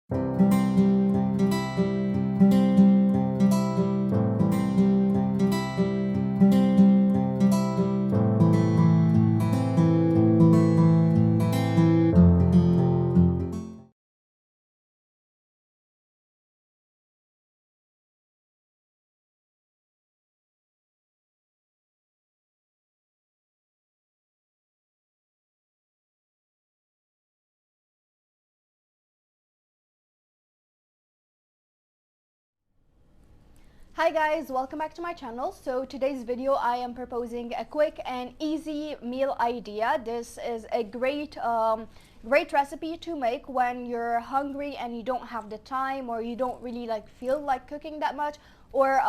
Hi guys, welcome back to my channel. So today's video I am proposing a quick and easy meal idea. This is a great recipe to make when you're hungry and you don't have the time, or you don't really feel like cooking that much, or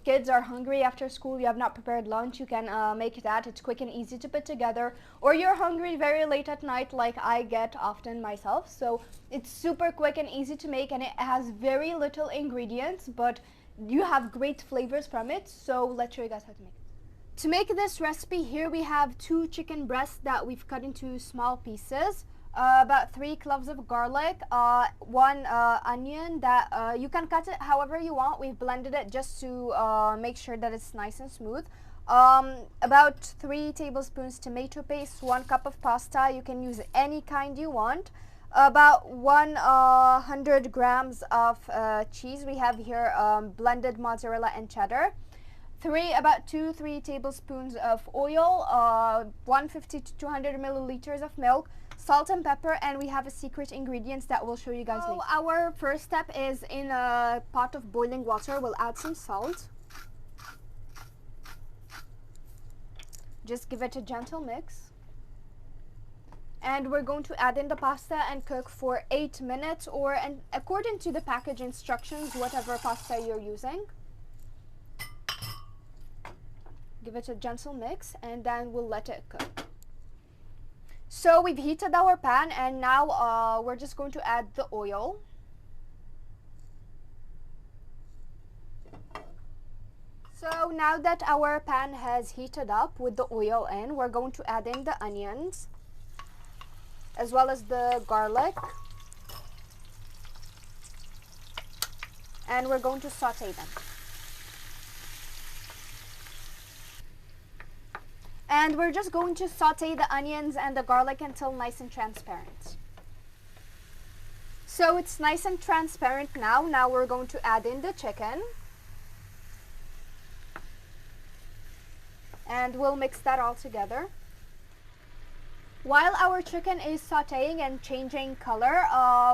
kids are hungry after school, you have not prepared lunch. You can make that. It's quick and easy to put together. Or you're hungry very late at night like I get often myself. So it's super quick and easy to make, and it has very little ingredients, but you have great flavors from it. So let's show you guys how to make it. To make this recipe, here we have 2 chicken breasts that we've cut into small pieces, about 3 cloves of garlic, 1 onion that you can cut it however you want. We've blended it just to make sure that it's nice and smooth. About 3 tablespoons tomato paste, 1 cup of pasta. You can use any kind you want. About 100 grams of cheese. We have here blended mozzarella and cheddar. About 2-3 tablespoons of oil, 150 to 200 milliliters of milk, salt and pepper, and we have a secret ingredients that we'll show you guys later. Our first step is, in a pot of boiling water, we'll add some salt. Just give it a gentle mix. And we're going to add in the pasta and cook for 8 minutes, and according to the package instructions, whatever pasta you're using. Give it a gentle mix, and then we'll let it cook. So we've heated our pan, and now we're just going to add the oil. So now that our pan has heated up with the oil in, we're going to add in the onions, as well as the garlic, and we're going to saute them. And we're just going to saute the onions and the garlic until nice and transparent. So it's nice and transparent now. Now we're going to add in the chicken, and we'll mix that all together. While our chicken is sauteing and changing color,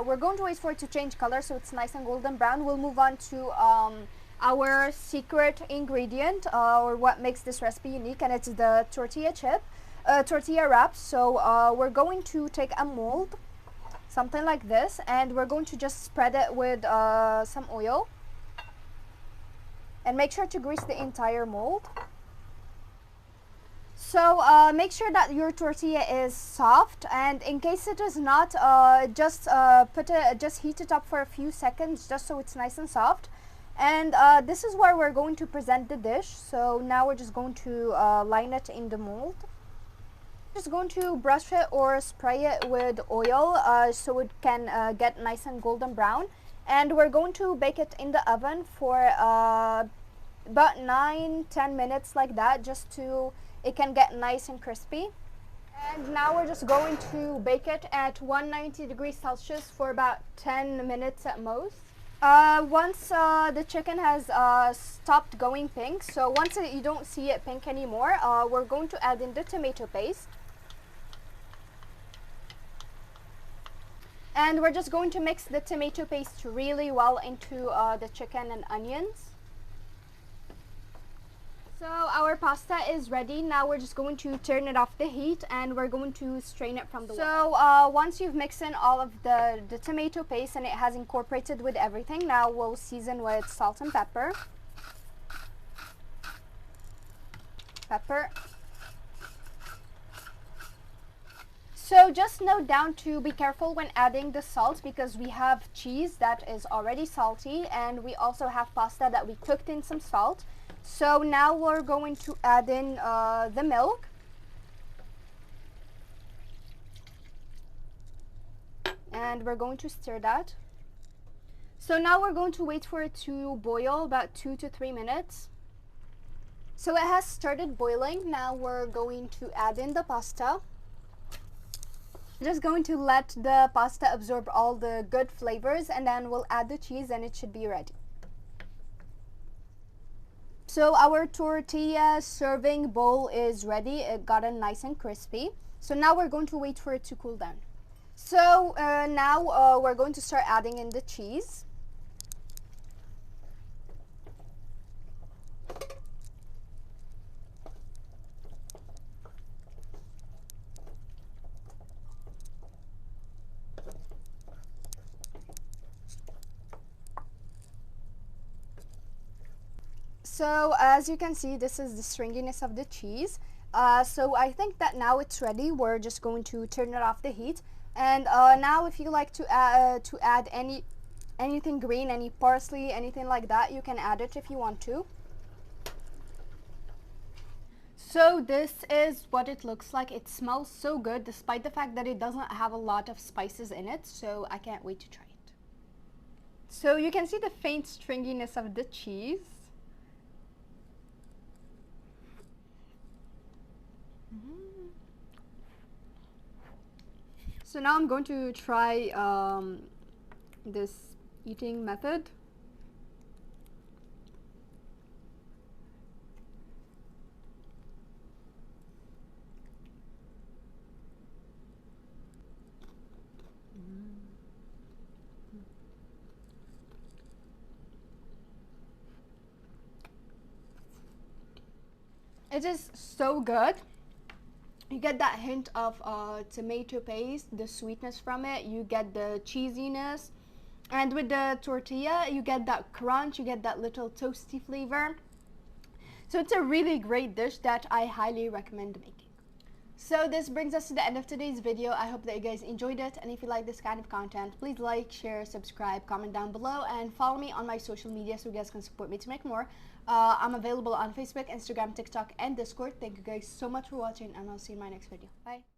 we're going to wait for it to change color so it's nice and golden brown. We'll move on to our secret ingredient, or what makes this recipe unique, and it's the tortilla wraps. So we're going to take a mold, something like this, and we're going to just spread it with some oil, and make sure to grease the entire mold. So make sure that your tortilla is soft, and in case it is not, just heat it up for a few seconds just so it's nice and soft. And this is where we're going to present the dish. So now we're just going to line it in the mold. Just going to brush it or spray it with oil so it can get nice and golden brown. And we're going to bake it in the oven for about 9-10 minutes, like that, just to it can get nice and crispy. And now we're just going to bake it at 190 degrees Celsius for about 10 minutes at most. Once the chicken has stopped going pink, so once you don't see it pink anymore, we're going to add in the tomato paste. And we're just going to mix the tomato paste really well into the chicken and onions. So our pasta is ready. Now we're just going to turn it off the heat, and we're going to strain it from the water. So once you've mixed in all of the tomato paste and it has incorporated with everything, now we'll season with salt and pepper. So just note down to be careful when adding the salt, because we have cheese that is already salty, and we also have pasta that we cooked in some salt. So now we're going to add in the milk. And we're going to stir that. So now we're going to wait for it to boil about 2 to 3 minutes. So it has started boiling. Now we're going to add in the pasta. Just going to let the pasta absorb all the good flavors, and then we'll add the cheese and it should be ready. So our tortilla serving bowl is ready. It got nice and crispy. So now we're going to wait for it to cool down. So now we're going to start adding in the cheese. So as you can see, this is the stringiness of the cheese. So I think that now it's ready. We're just going to turn it off the heat. And now if you like to add anything green, any parsley, anything like that, you can add it if you want to. So this is what it looks like. It smells so good despite the fact that it doesn't have a lot of spices in it. So I can't wait to try it. So you can see the faint stringiness of the cheese. So now I'm going to try this eating method. It is so good. You get that hint of tomato paste, the sweetness from it. You get the cheesiness. And with the tortilla, you get that crunch. You get that little toasty flavor. So it's a really great dish that I highly recommend making. So this brings us to the end of today's video. I hope that you guys enjoyed it. And if you like this kind of content, please like, share, subscribe, comment down below. And follow me on my social media so you guys can support me to make more. I'm available on Facebook, Instagram, TikTok, and Discord. Thank you guys so much for watching, and I'll see you in my next video. Bye.